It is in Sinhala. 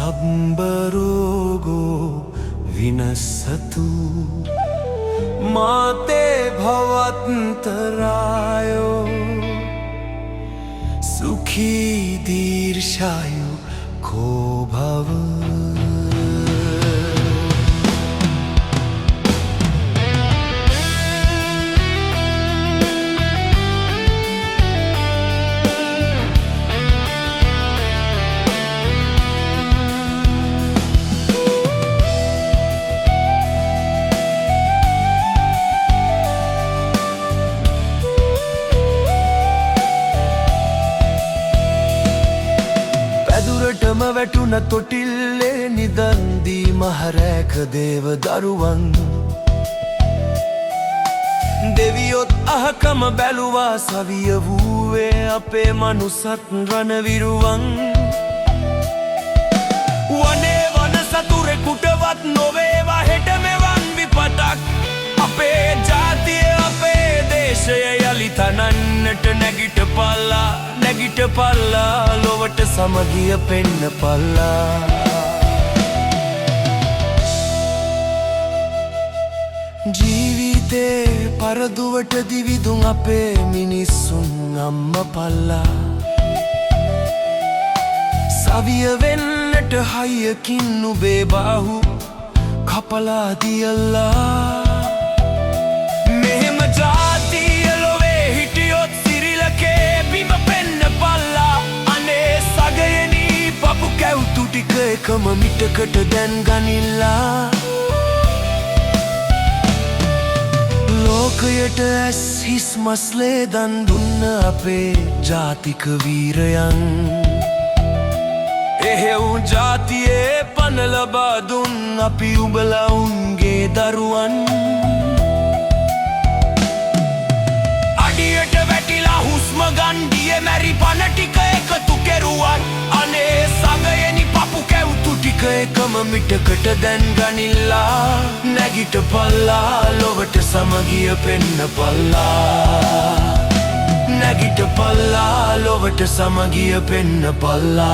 සබ්බරෝගෝ විනස්සතු මාතේ භවත්තරායෝ සුඛී දීර්ඝායු කෝ භව පැදුරටම වැටුණ තොටිල්ලේ නිදන් දී මහරෑක දේව දරුවන් දෙවියොත් අහකම බැලුවා සවිය වූවේ අපේ මනුසත් රණවිරුවන් වනේ වන සතුරෙකුටවත් නොවේවා හෙට මෙවන් විපතක් අපේ ජාතිය අපේ දේශය යලි තනන්නට නැගිටපල්ලා ලොවට සමගිය පෙන්නපල්ලා ජීවිතේ පරදුවට දිවිදුන් අපේ මිනිස්සුන් අම්මපල්ලා සවිය වෙන්නට හයියකින් නුබේ බාහු කපලා දියල්ලා මෙහෙම ජාතිය ලොවේ හිටියොත් සිරිලකේ බිම පෙන්නපල්ලා අනේ සගයනි පපු කැවුතු ටික එකම මිටකට දැන් ගනිල්ලා ලෝකයට ඇස් හිස් මස්ලේ දන් දුන්න අපේ ජාතික වීරයන් එහෙව් ජාතියේ පණ ලබා දුන් අපි උඹලා උන්ගේ දරුවන් අඩියට වැටිලා හුස්ම ගන්ඩිය මැරි පණ ටික එකතු කෙරුවන් අනේ සගයනි පපු කැවුතු ටික එකම මිටකට දැන් ගනිල්ලා නැගිටපල්ලා ලොවට සමගිය පෙන්නපල්ලා නැගිටපල්ලා ලොවට සමගිය පෙන්නපල්ලා